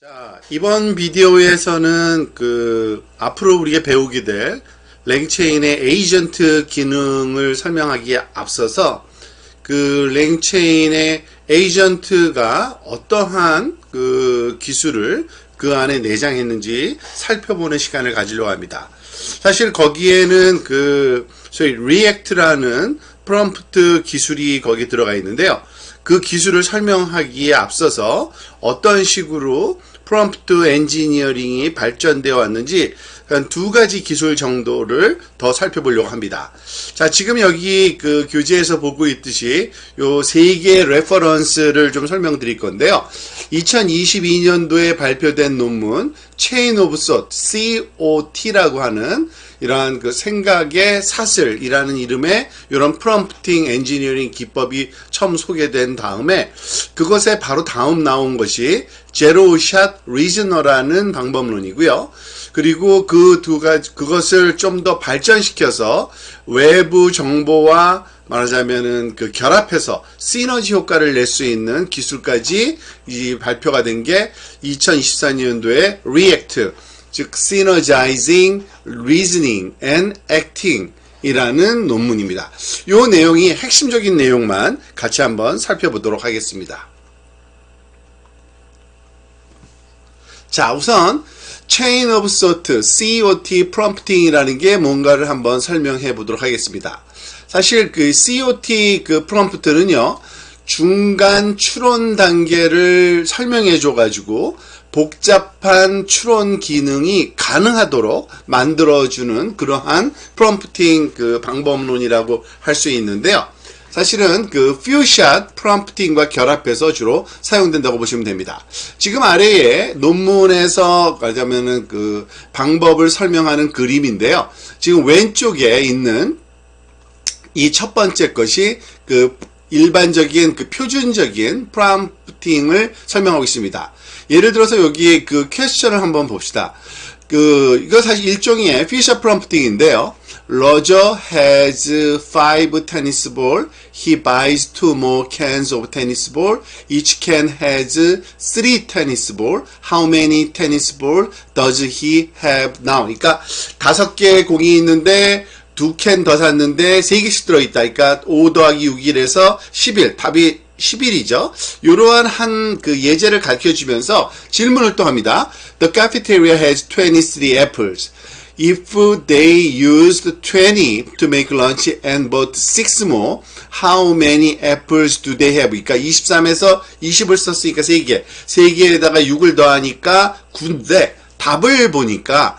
자, 이번 비디오에서는 앞으로 우리가 배우게 될 랭체인의 에이전트 기능을 설명하기에 앞서서 랭체인의 에이전트가 어떠한 기술을 그 안에 내장했는지 살펴보는 시간을 가지려고 합니다. 사실 거기에는 소위 리액트라는 프롬프트 기술이 거기 들어가 있는데요. 그 기술을 설명하기에 앞서서 어떤 식으로 프롬프트 엔지니어링이 발전되어 왔는지 한 두 가지 기술 정도를 더 살펴보려고 합니다. 자, 지금 여기 교재에서 보고 있듯이 요 세 개의 레퍼런스를 좀 설명드릴 건데요. 2022년도에 발표된 논문 Chain of Thought, COT라고 하는 이러한 생각의 사슬이라는 이름의 이런 프롬프팅 엔지니어링 기법이 처음 소개된 다음에 그것에 바로 다음 나온 것이 제로샷 리즈너라는 방법론이고요. 그리고 그것을 좀 더 발전시켜서 외부 정보와 말하자면은 결합해서 시너지 효과를 낼 수 있는 기술까지 발표가 된 게 2024년도에 React, 즉 Synergizing Reasoning and Acting 이라는 논문입니다. 이 내용이 핵심적인 내용만 같이 한번 살펴보도록 하겠습니다. 자, 우선 Chain of Thought, COT 프롬프팅이라는 게 뭔가를 한번 설명해 보도록 하겠습니다. 사실 COT 프롬프트는요, 중간 추론 단계를 설명해 줘가지고 복잡한 추론 기능이 가능하도록 만들어주는 그러한 프롬프팅 방법론이라고 할 수 있는데요. 사실은 퓨샷 프롬프팅과 결합해서 주로 사용된다고 보시면 됩니다. 지금 아래에 논문에서 말하자면은 방법을 설명하는 그림인데요. 지금 왼쪽에 있는 이 첫 번째 것이 일반적인 표준적인 프롬프팅을 설명하고 있습니다. 예를 들어서 여기 퀘스천을 한번 봅시다. 이거 사실 일종의 퓨샷 프롬프팅인데요. Roger has 5 tennis ball. He buys 2 more cans of tennis ball. Each can has 3 tennis ball. How many tennis ball does he have now? 그러니까 5개의 공이 있는데 2캔 더 샀는데 3개씩 들어있다. 그러니까 5 더하기 6일에서 11. 답이 11이죠. 이러한 한 예제를 가르쳐주면서 질문을 또 합니다. The cafeteria has 23 apples. If they used 20 to make lunch and bought 6 more, how many apples do they have? 그러니까 23에서 20을 썼으니까 3개. 3개에다가 6을 더하니까 9인데 답을 보니까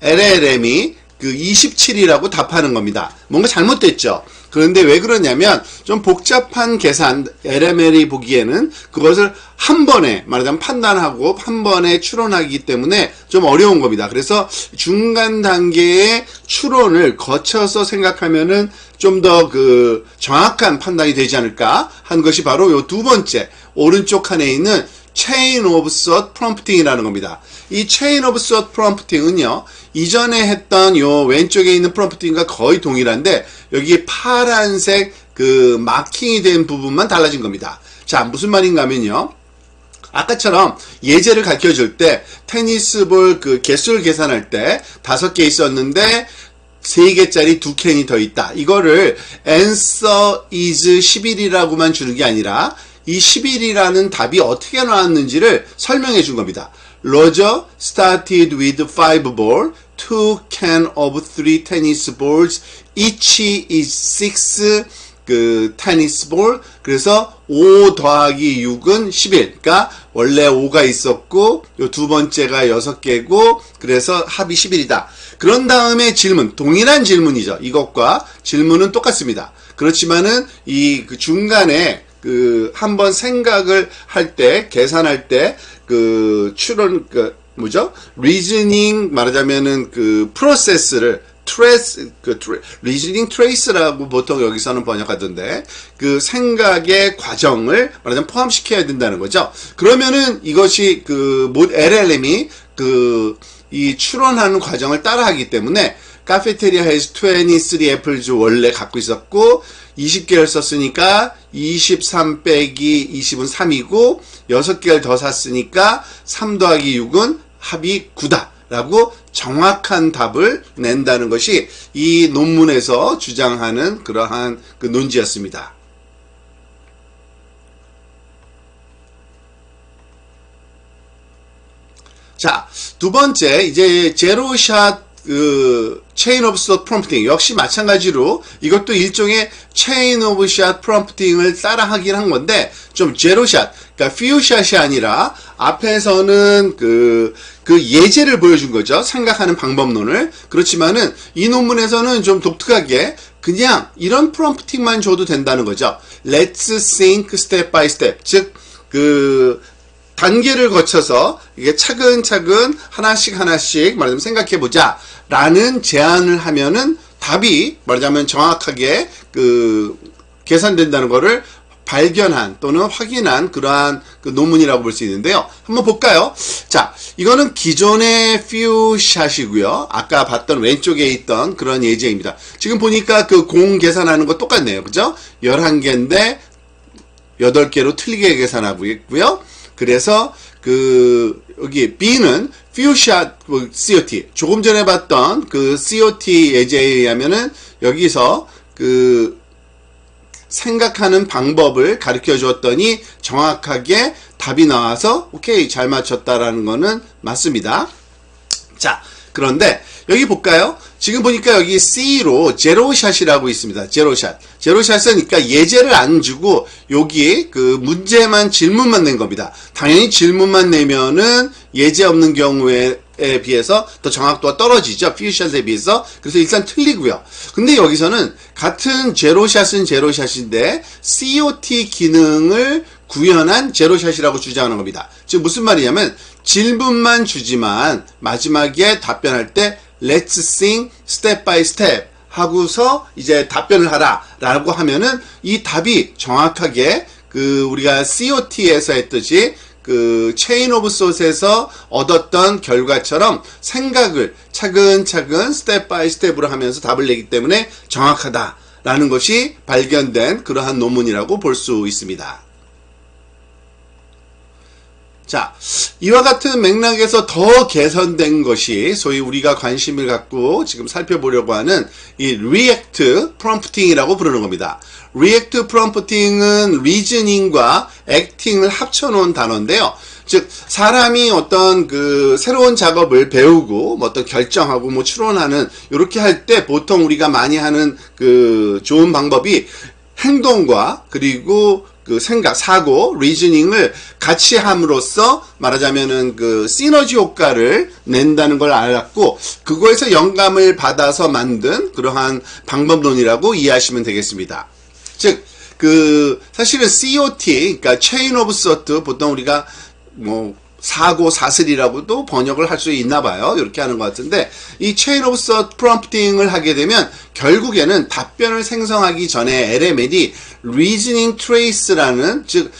LLM이 27이라고 답하는 겁니다. 뭔가 잘못됐죠. 그런데 왜 그러냐면 좀 복잡한 계산 LML이 보기에는 그것을 한 번에 말하자면 판단하고 한 번에 추론하기 때문에 좀 어려운 겁니다. 그래서 중간 단계의 추론을 거쳐서 생각하면은 좀 더 정확한 판단이 되지 않을까 한 것이 바로 요 두 번째 오른쪽 칸에 있는 Chain of Thought 프롬프팅이라는 겁니다. 이 Chain of Thought 프롬프팅은요, 이전에 했던 요 왼쪽에 있는 프롬프팅과 거의 동일한데, 여기 파란색 마킹이 된 부분만 달라진 겁니다. 자, 무슨 말인가 하면요. 아까처럼 예제를 가르쳐 줄 때, 테니스볼 개수를 계산할 때 5개 있었는데, 3개짜리 2캔이 더 있다. 이거를 answer is 11이라고만 주는 게 아니라, 이 11이라는 답이 어떻게 나왔는지를 설명해 준 겁니다. Roger started with 5 balls, 2 can of 3 tennis balls, each is 6 tennis ball. 그래서 5 더하기 6은 11. 그러니까 원래 5가 있었고 요 두 번째가 6개고 그래서 합이 11이다. 그런 다음에 질문, 동일한 질문이죠. 이것과 질문은 똑같습니다. 그렇지만은 이 중간에 한번 생각을 할 때, 계산할 때, 추론, 리즈닝, 말하자면은 프로세스를, 리즈닝 트레이스라고 보통 여기서는 번역하던데, 생각의 과정을 말하자면 포함시켜야 된다는 거죠. 그러면은 이것이 LLM이 이 추론하는 과정을 따라하기 때문에, 카페테리아 has 23 apples 원래 갖고 있었고, 20개를 썼으니까 23 빼기 20은 3이고 6개를 더 샀으니까 3 더하기 6은 합이 9다 라고 정확한 답을 낸다는 것이 이 논문에서 주장하는 그러한 그 논지였습니다. 자, 두 번째, 이제 제로샷 체인 오브 숏 프롬프팅 역시 마찬가지로 이것도 일종의 체인 오브 샷 프롬프팅을 따라하긴 한 건데 좀 제로샷, 그러니까 퓨샷이 아니라 앞에서는 그 예제를 보여준 거죠. 생각하는 방법론을. 그렇지만은 이 논문에서는 좀 독특하게 그냥 이런 프롬프팅만 줘도 된다는 거죠. Let's think step by step. 즉 단계를 거쳐서 이게 차근차근 하나씩 말하자면 생각해보자 라는 제안을 하면은 답이 말하자면 정확하게 계산된다는 거를 발견한 또는 확인한 그러한 논문이라고 볼 수 있는데요. 한번 볼까요? 자, 이거는 기존의 퓨샷이고요. 아까 봤던 왼쪽에 있던 그런 예제입니다. 지금 보니까 공 계산하는 거 똑같네요. 그죠? 11개인데 8개로 틀리게 계산하고 있고요. 그래서 여기 B는 퓨샷 COT 조금 전에 봤던 COT 예제에 의하면은 여기서 생각하는 방법을 가르쳐 주었더니 정확하게 답이 나와서 오케이 잘 맞췄다라는 거는 맞습니다. 자, 그런데 여기 볼까요? 지금 보니까 여기 C로 제로샷이라고 있습니다. 제로샷은 그러니까 예제를 안 주고 여기 문제만 질문만 낸 겁니다. 당연히 질문만 내면은 예제 없는 경우에 비해서 더 정확도가 떨어지죠. 퓨샷에 비해서. 그래서 일단 틀리고요. 근데 여기서는 같은 제로샷은 제로샷인데 COT 기능을 구현한 제로샷이라고 주장하는 겁니다. 즉 무슨 말이냐면 질문만 주지만 마지막에 답변할 때 Let's think step by step 하고서 이제 답변을 하라 라고 하면은 이 답이 정확하게 우리가 COT에서 했듯이 체인 오브 숏에서 얻었던 결과처럼 생각을 차근차근 스텝 바이 스텝으로 하면서 답을 내기 때문에 정확하다라는 것이 발견된 그러한 논문이라고 볼 수 있습니다. 자, 이와 같은 맥락에서 더 개선된 것이 소위 우리가 관심을 갖고 지금 살펴보려고 하는 이 리액트 프롬프팅이라고 부르는 겁니다. 리액트 프롬프팅은 리즈닝과 액팅을 합쳐놓은 단어인데요. 즉 사람이 어떤 새로운 작업을 배우고 어떤 결정하고 추론하는 이렇게 할 때 보통 우리가 많이 하는 좋은 방법이 행동과 그리고 생각, 사고, 리즈닝을 같이 함으로써 말하자면은 시너지 효과를 낸다는 걸 알았고, 그거에서 영감을 받아서 만든 그러한 방법론이라고 이해하시면 되겠습니다. 즉, 사실은 COT, 그러니까 Chain of Thought, 보통 우리가 사고, 사슬이라고도 번역을 할 수 있나 봐요. 이렇게 하는 것 같은데, 이 Chain of Thought 프롬프팅을 하게 되면 결국에는 답변을 생성하기 전에 LML이 Reasoning Trace라는, 즉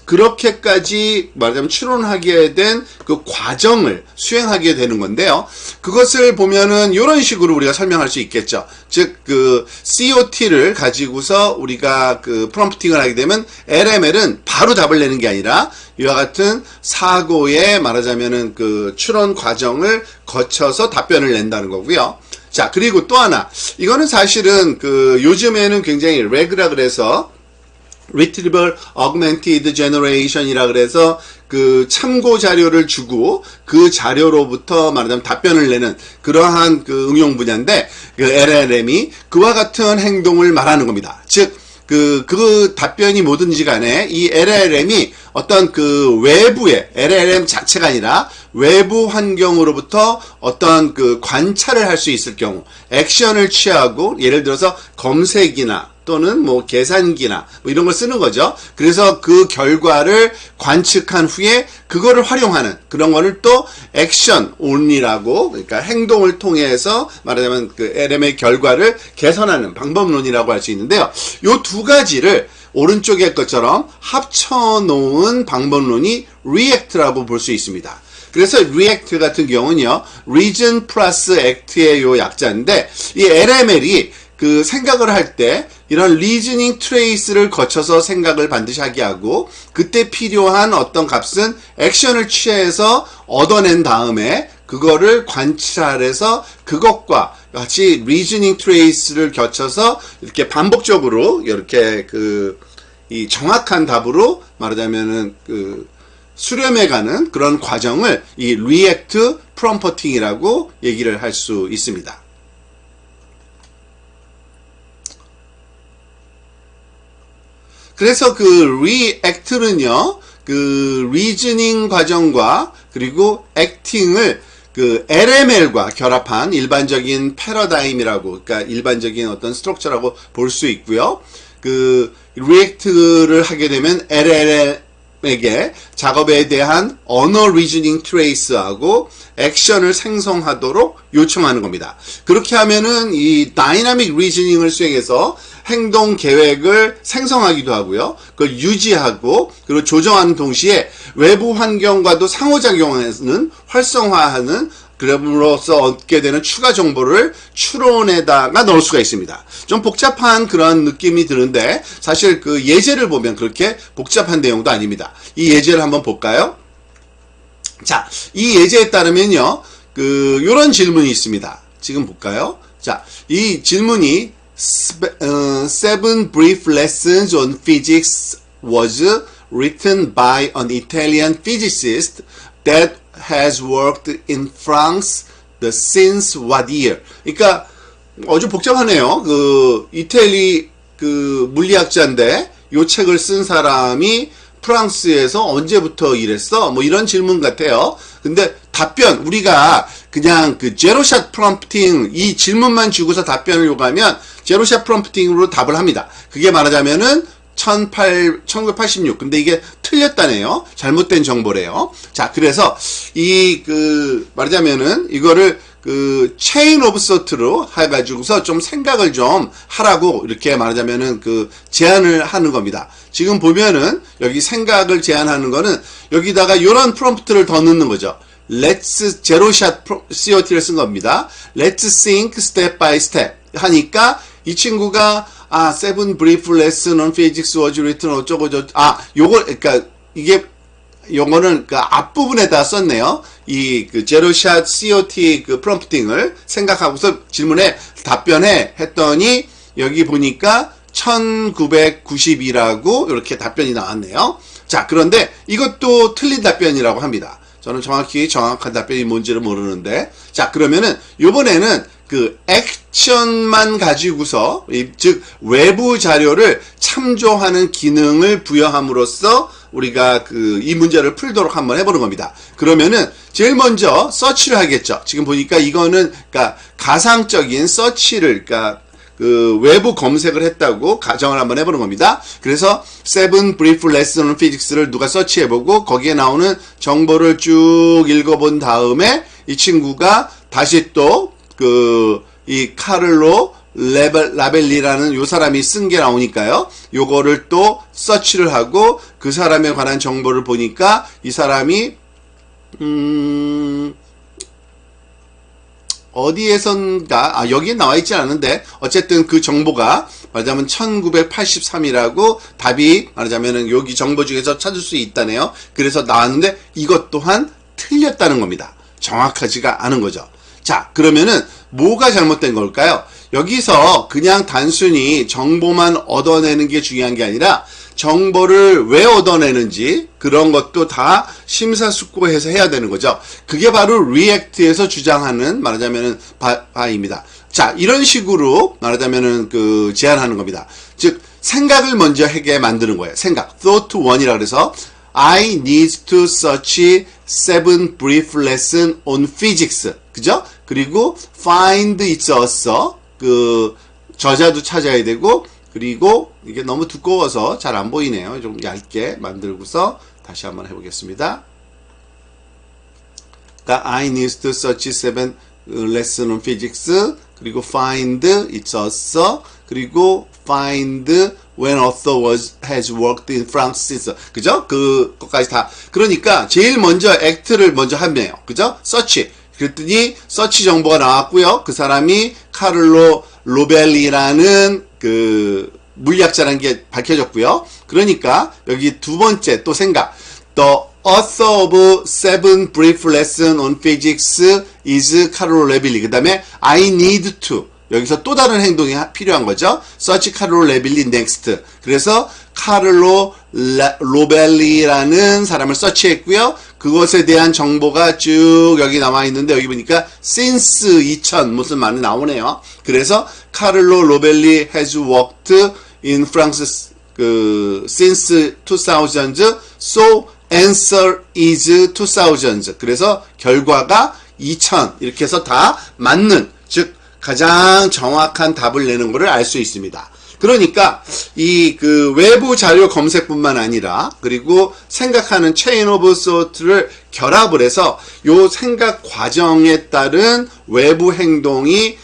그렇게까지 말하자면 추론하게 된 과정을 수행하게 되는 건데요. 그것을 보면은 이런 식으로 우리가 설명할 수 있겠죠. 즉 COT를 가지고서 우리가 프롬프팅을 하게 되면 LML은 바로 답을 내는 게 아니라 이와 같은 사고에 말하자면은 추론 과정을 거쳐서 답변을 낸다는 거고요. 자, 그리고 또 하나, 이거는 사실은 요즘에는 굉장히 레그라 그래서 Retrieval Augmented Generation이라 그래서 참고 자료를 주고 그 자료로부터 말하자면 답변을 내는 그러한 응용 분야인데 LLM이 그와 같은 행동을 말하는 겁니다. 즉 답변이 뭐든지 간에 이 LLM이 어떤 외부의 LLM 자체가 아니라 외부 환경으로부터 어떤 관찰을 할 수 있을 경우 액션을 취하고 예를 들어서 검색이나 또는 계산기나 이런 걸 쓰는 거죠. 그래서 그 결과를 관측한 후에 그거를 활용하는 그런 거를 또 액션 온리라고, 그러니까 행동을 통해서 말하자면 LM의 결과를 개선하는 방법론이라고 할 수 있는데요. 요 두 가지를 오른쪽의 것처럼 합쳐놓은 방법론이 React라고 볼 수 있습니다. 그래서 React 같은 경우는요, Reason plus Act의 요 약자인데, 이 LML이 생각을 할 때 이런 리즈닝 트레이스를 거쳐서 생각을 반드시 하게 하고 그때 필요한 어떤 값은 액션을 취해서 얻어낸 다음에 그거를 관찰해서 그것과 같이 리즈닝 트레이스를 거쳐서 이렇게 반복적으로 이렇게 이 정확한 답으로 말하자면은 수렴해가는 그런 과정을 이 리액트 프롬프팅이라고 얘기를 할 수 있습니다. 그래서 리액트는요, 리즈닝 과정과 그리고 액팅을 LML과 결합한 일반적인 패러다임이라고, 그러니까 일반적인 어떤 스트럭처라고 볼 수 있고요. 리액트를 하게 되면 LLM에게 작업에 대한 언어 리즈닝 트레이스하고 액션을 생성하도록 요청하는 겁니다. 그렇게 하면은 이 다이나믹 리즈닝을 수행해서 행동 계획을 생성하기도 하고요. 그걸 유지하고 그리고 조정하는 동시에 외부 환경과도 상호작용하는 활성화하는 그럼으로써 얻게 되는 추가 정보를 추론에다가 넣을 수가 있습니다. 좀 복잡한 그런 느낌이 드는데 사실 예제를 보면 그렇게 복잡한 내용도 아닙니다. 이 예제를 한번 볼까요? 자, 이 예제에 따르면요, 요런 질문이 있습니다. 지금 볼까요? 자, 이 질문이 Seven brief lessons on physics was written by an Italian physicist that has worked in France since what year? 그러니까 아주 복잡하네요. 이태리 물리학자인데 요 책을 쓴 사람이 프랑스에서 언제부터 일했어? 뭐 이런 질문 같아요. 근데 답변, 우리가 그냥 제로샷 프롬프팅 이 질문만 주고서 답변을 요구하면 제로샷 프롬프팅으로 답을 합니다. 그게 말하자면은 1986. 근데 이게 틀렸다네요. 잘못된 정보래요. 자, 그래서 말하자면은 이거를 체인 오브 서트로 해가지고서 좀 생각을 좀 하라고 이렇게 말하자면은 제안을 하는 겁니다. 지금 보면은 여기 생각을 제안하는 거는 여기다가 이런 프롬프트를 더 넣는 거죠. Let's 제로샷 COT를 쓴 겁니다. Let's think step by step 하니까 이 친구가 seven brief lesson on physics was written 어쩌고 그러니까 요거는 앞부분에다 썼네요. 제로샷 COT 프롬프팅을 생각하고서 질문에 답변해 했더니 여기 보니까 1992라고 이렇게 답변이 나왔네요. 자, 그런데 이것도 틀린 답변이라고 합니다. 저는 정확한 답변이 뭔지를 모르는데. 자, 그러면은 요번에는 액션만 가지고서, 즉 외부 자료를 참조하는 기능을 부여함으로써 우리가 이 문제를 풀도록 한번 해보는 겁니다. 그러면은 제일 먼저 서치를 하겠죠. 지금 보니까 이거는 가상적인 서치를 외부 검색을 했다고 가정을 한번 해보는 겁니다. 그래서 Seven Brief Lessons on Physics를 누가 서치해보고 거기에 나오는 정보를 쭉 읽어본 다음에 이 친구가 다시 또 이 카를로 라벨리라는 요 사람이 쓴 게 나오니까요. 요거를 또 서치를 하고 그 사람에 관한 정보를 보니까 이 사람이 어디에선가 여기에 나와 있지 않은데 어쨌든 그 정보가 말하자면 1983이라고 답이 말하자면은 여기 정보 중에서 찾을 수 있다네요. 그래서 나왔는데 이것 또한 틀렸다는 겁니다. 정확하지가 않은 거죠. 자, 그러면은 뭐가 잘못된 걸까요? 여기서 그냥 단순히 정보만 얻어내는 게 중요한 게 아니라 정보를 왜 얻어내는지 그런 것도 다 심사숙고해서 해야 되는 거죠. 그게 바로 리액트에서 주장하는 말하자면은 바입니다. 자, 이런 식으로 말하자면은 제안하는 겁니다. 즉 생각을 먼저 하게 만드는 거예요. 생각. Thought 1이라 그래서 I need to search 7 brief lesson on physics. 그죠? 그리고 find 있었어. 저자도 찾아야 되고, 그리고 이게 너무 두꺼워서 잘 안 보이네요. 좀 얇게 만들고서 다시 한번 해보겠습니다. 그러니까 I need to search 7 lesson on physics. 그리고 find 있었어. 그리고 find when author has worked in France since. 그죠? 그것까지 다. 그러니까 제일 먼저 act를 먼저 하네요. 그죠? search. 그랬더니 서치 정보가 나왔고요. 그 사람이 카를로 로벨리라는 물리학자라는 게 밝혀졌고요. 그러니까 여기 두 번째 또 생각. The author of 7 brief lessons on physics is Carlo Rovelli. 그 다음에 I need to. 여기서 또 다른 행동이 필요한 거죠. Search Carlo Rovelli next. 그래서 카를로 로벨리라는 사람을 서치했고요. 그것에 대한 정보가 쭉 여기 나와 있는데 여기 보니까 since 2000 무슨 말이 나오네요. 그래서 카를로 로벨리 has worked in France since 2000. So answer is 2000. 그래서 결과가 2000 이렇게 해서 다 맞는 즉 가장 정확한 답을 내는 것을 알 수 있습니다. 그러니까 이 외부 자료 검색뿐만 아니라 그리고 생각하는 체인 오브 소트를 결합을 해서 요 생각 과정에 따른 외부 행동이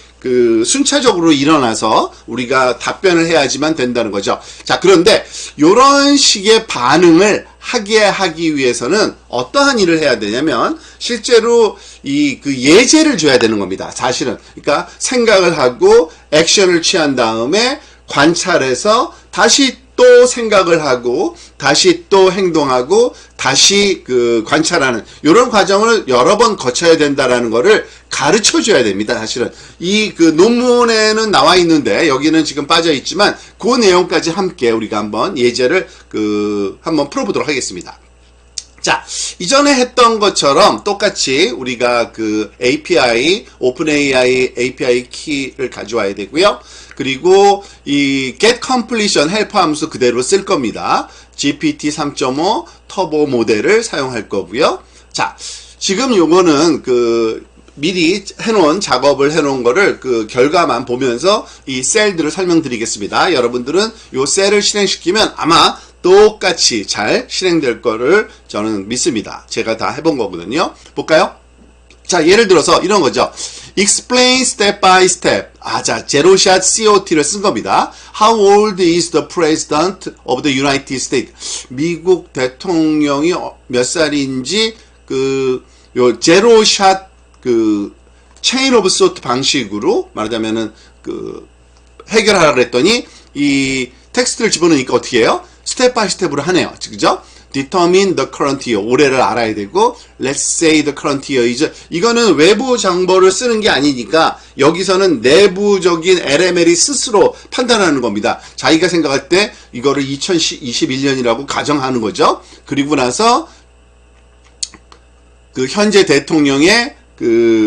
순차적으로 일어나서 우리가 답변을 해야지만 된다는 거죠. 자, 그런데 요런 식의 반응을 하기 위해서는 어떠한 일을 해야 되냐면 실제로 예제를 줘야 되는 겁니다. 사실은. 그러니까 생각을 하고 액션을 취한 다음에 관찰해서 다시 또 생각을 하고 다시 또 행동하고 다시 관찰하는 이런 과정을 여러 번 거쳐야 된다라는 거를 가르쳐 줘야 됩니다. 사실은 이 논문에는 나와 있는데 여기는 지금 빠져 있지만 그 내용까지 함께 우리가 한번 예제를 한번 풀어보도록 하겠습니다. 자, 이전에 했던 것처럼 똑같이 우리가 API, 오픈AI API 키를 가져와야 되고요. 그리고 이 get completion 헬퍼 함수 그대로 쓸 겁니다. GPT 3.5 터보 모델을 사용할 거고요. 자, 지금 요거는 미리 작업을 해놓은 거를 결과만 보면서 이 셀들을 설명드리겠습니다. 여러분들은 요 셀을 실행시키면 아마 똑같이 잘 실행될 거를 저는 믿습니다. 제가 다 해본 거거든요. 볼까요? 자, 예를 들어서 이런 거죠. Explain step by step. 자, 제로샷 COT를 쓴 겁니다. How old is the president of the United States? 미국 대통령이 몇 살인지 요 제로샷 체인 오브 소트 방식으로 말하자면은 해결하라 그랬더니 이 텍스트를 집어넣으니까 어떻게 해요? 스텝 바이 스텝으로 하네요. 그죠? Determine the current year. 올해를 알아야 되고, let's say the current year is. 이거는 외부 정보를 쓰는 게 아니니까, 여기서는 내부적인 LML이 스스로 판단하는 겁니다. 자기가 생각할 때, 이거를 2021년이라고 가정하는 거죠. 그리고 나서, 현재 대통령의,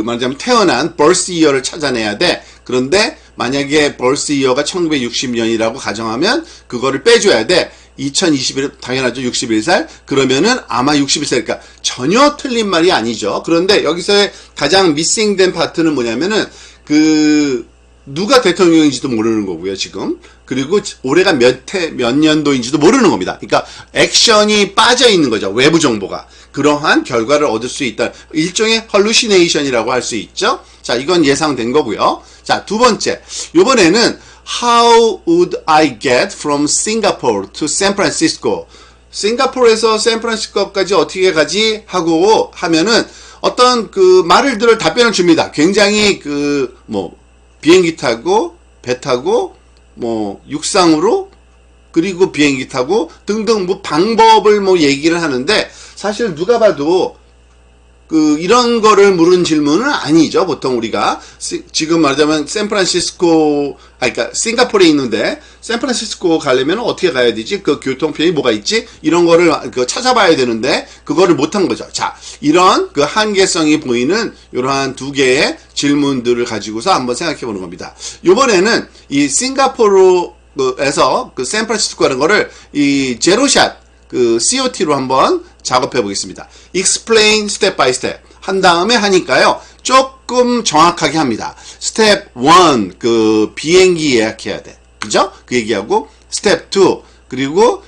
말하자면 태어난 birth year를 찾아내야 돼. 그런데, 만약에 birth year가 1960년이라고 가정하면, 그거를 빼줘야 돼. 2021, 당연하죠. 61살. 그러면은 아마 61살이니까 전혀 틀린 말이 아니죠. 그런데 여기서의 가장 미싱된 파트는 뭐냐면은 누가 대통령인지도 모르는 거고요, 지금. 그리고 올해가 몇 년도인지도 모르는 겁니다. 그러니까 액션이 빠져 있는 거죠. 외부 정보가. 그러한 결과를 얻을 수 있다. 일종의 hallucination이라고 할 수 있죠. 자, 이건 예상된 거고요. 자, 두 번째. 요번에는 How would I get from Singapore to San Francisco? 싱가포르에서 샌프란시스코까지 어떻게 가지? 하고 하면은 어떤 말을 들을 답변을 줍니다. 굉장히 비행기 타고 배 타고 육상으로 그리고 비행기 타고 등등 방법을 얘기를 하는데 사실 누가 봐도 이런 거를 물은 질문은 아니죠. 보통 우리가 지금 말하자면 그러니까 싱가포르에 있는데 샌프란시스코 가려면 어떻게 가야 되지? 교통편이 뭐가 있지? 이런 거를 찾아봐야 되는데 그거를 못한 거죠. 자, 이런 한계성이 보이는 이러한 두 개의 질문들을 가지고서 한번 생각해 보는 겁니다. 이번에는 이 싱가포르에서 샌프란시스코 가는 거를 이 제로샷 COT로 한번 작업해 보겠습니다. Explain step by step 한 다음에 하니까요. 조금 정확하게 합니다. 스텝 1 비행기 예약해야 돼. 그죠? 그 얘기하고 스텝 2 그리고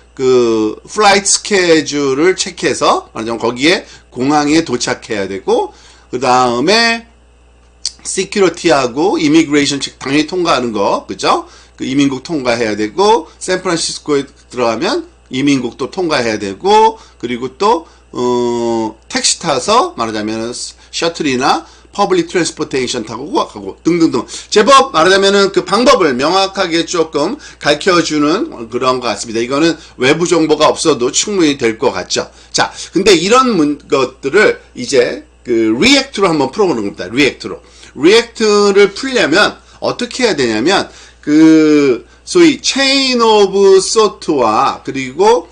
플라이트 스케줄을 체크해서 말하자면 거기에 공항에 도착해야 되고 그 다음에 시큐리티하고 이미그레이션 체크 당연히 통과하는 거. 그죠? 이민국 통과해야 되고 샌프란시스코에 들어가면 이민국도 통과해야 되고 그리고 또 택시 타서 말하자면 셔틀이나 퍼블릭 트랜스포테이션 타고 가고 등등등 제법 말하자면은 그 방법을 명확하게 조금 가르쳐주는 그런 것 같습니다. 이거는 외부 정보가 없어도 충분히 될 것 같죠. 자, 근데 이런 것들을 이제 그 리액트로 한번 풀어보는 겁니다. 리액트를 풀려면 어떻게 해야 되냐면 그 소위 체인 오브 소트와 그리고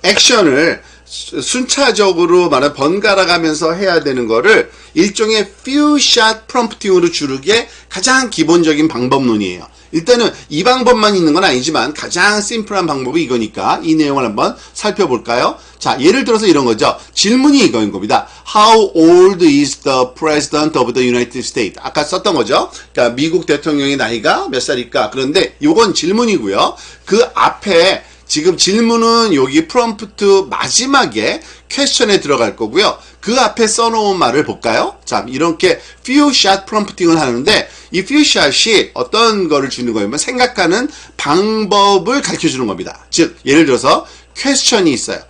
액션을 순차적으로 말하면 번갈아 가면서 해야 되는 거를 일종의 few shot prompting으로 주는 게 가장 기본적인 방법론이에요. 일단은 이 방법만 있는 건 아니지만 가장 심플한 방법이 이거니까 이 내용을 한번 살펴볼까요? 자, 예를 들어서 이런 거죠. 질문이 이거인 겁니다. How old is the president of the United States? 아까 썼던 거죠. 그러니까 미국 대통령의 나이가 몇 살일까? 그런데 이건 질문이고요. 그 앞에 지금 질문은 여기 프롬프트 마지막에 퀘스천에 들어갈 거고요. 그 앞에 써놓은 말을 볼까요? 자, 이렇게 few shot prompting을 하는데 이 few shot이 어떤 거를 주는 거냐면 생각하는 방법을 가르쳐 주는 겁니다. 즉, 예를 들어서 퀘스천이 있어요.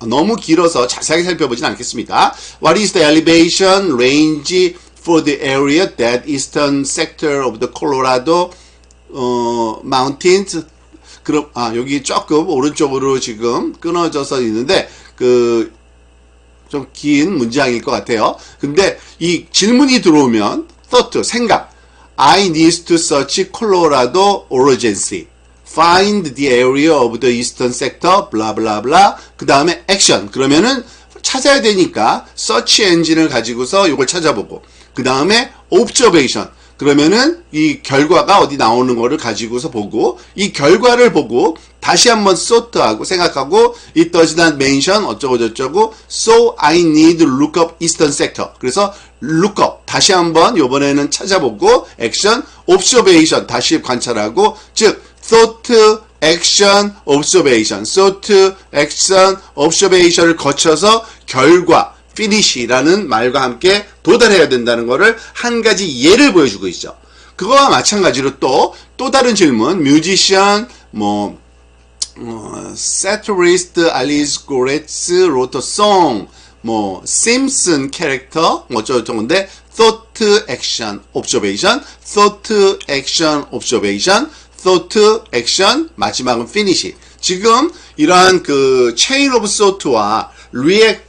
너무 길어서 자세하게 살펴보진 않겠습니다. What is the elevation range for the area that eastern sector of the Colorado mountains? 그럼 여기 조금 오른쪽으로 지금 끊어져서 있는데 좀 긴 문장일 것 같아요. 근데 이 질문이 들어오면 thought 생각 I need to search Colorado emergency. Find the area of the eastern sector. blah blah blah. 그 다음에 action. 그러면은 찾아야 되니까 search 엔진을 가지고서 이걸 찾아보고 그 다음에 observation. 그러면은 이 결과가 어디 나오는 거를 가지고서 보고 이 결과를 보고 다시 한번 sort하고 생각하고 it does not mention 어쩌고 저쩌고 so I need to look up eastern sector. 그래서 look up 다시 한번 이번에는 찾아보고 action, observation 다시 관찰하고 즉 thought, action, observation, thought, action, observation을 거쳐서 결과 finish라는 말과 함께 도달해야 된다는 것을 한 가지 예를 보여주고 있죠. 그거와 마찬가지로 또 다른 질문, musician, satirist Alice Goretz wrote a song, Simpson 캐릭터, 어쩌고저쩌고인데 thought, action, observation, thought, action, observation, thought, action, 마지막은 finish. 지금 이러한 그 chain of thought와 react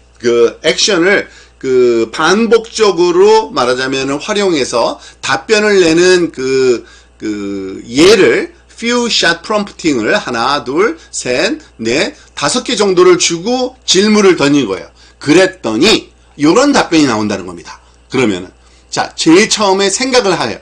액션을 반복적으로 말하자면 활용해서 답변을 내는 예를 few shot prompting을 하나, 둘, 셋, 넷, 5개 정도를 주고 질문을 던진 거예요. 그랬더니 이런 답변이 나온다는 겁니다. 그러면은 자, 제일 처음에 생각을 하요.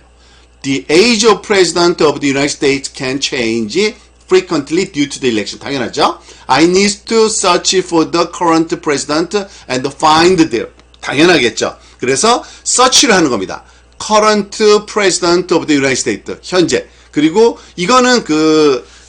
The age of president of the United States can change frequently due to the election. 당연하죠. I need to search for the current president and find their. 당연하겠죠. 그래서 search를 하는 겁니다. current president of the United States. 현재. 그리고 이거는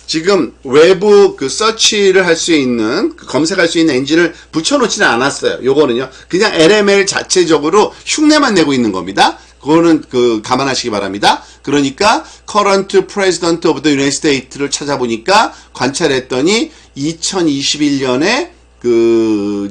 지금 외부 search를 할 수 있는, 검색할 수 있는 엔진을 붙여놓지는 않았어요. 요거는요. 그냥 LML 자체적으로 흉내만 내고 있는 겁니다. 그거는 감안하시기 바랍니다. 그러니까 current president of the United States를 찾아보니까 관찰했더니 2021년에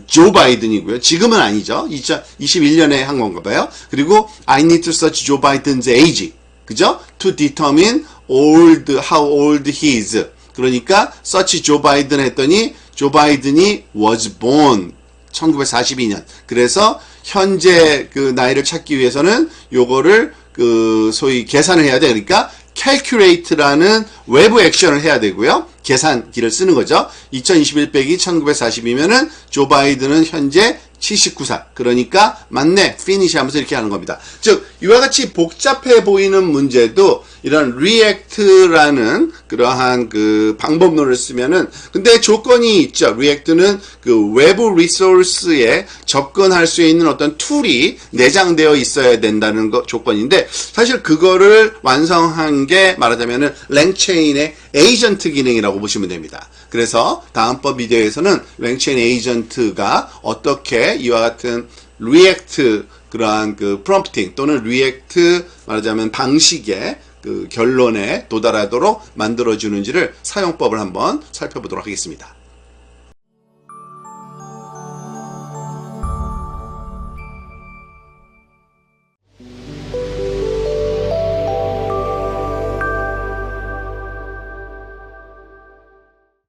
조 바이든이고요. 지금은 아니죠. 2021년에 한 건가 봐요. 그리고 I need to search Joe Biden's age. 그죠? To determine how old he is. 그러니까 search Joe Biden 했더니 조 바이든이 was born 1942년. 그래서 현재 나이를 찾기 위해서는 요거를 소위 계산을 해야 돼. 그러니까 calculate라는 외부 액션을 해야 되고요. 계산기를 쓰는 거죠. 2021 빼기 1942면은 조 바이든은 현재 79살. 그러니까 맞네. finish 하면서 이렇게 하는 겁니다. 즉 이와 같이 복잡해 보이는 문제도 이런 react라는 그러한 방법론을 쓰면은 근데 조건이 있죠. react는 외부 리소스에 접근할 수 있는 어떤 툴이 내장되어 있어야 된다는 조건인데 사실 그거를 완성한 게 말하자면은 랭체인의 에이전트 기능이라고 보시면 됩니다. 그래서 다음번 비디오에서는 랭체인 에이전트가 어떻게 이와 같은 리액트 그러한 프롬프팅 또는 리액트 말하자면 방식의 결론에 도달하도록 만들어주는지를 사용법을 한번 살펴보도록 하겠습니다.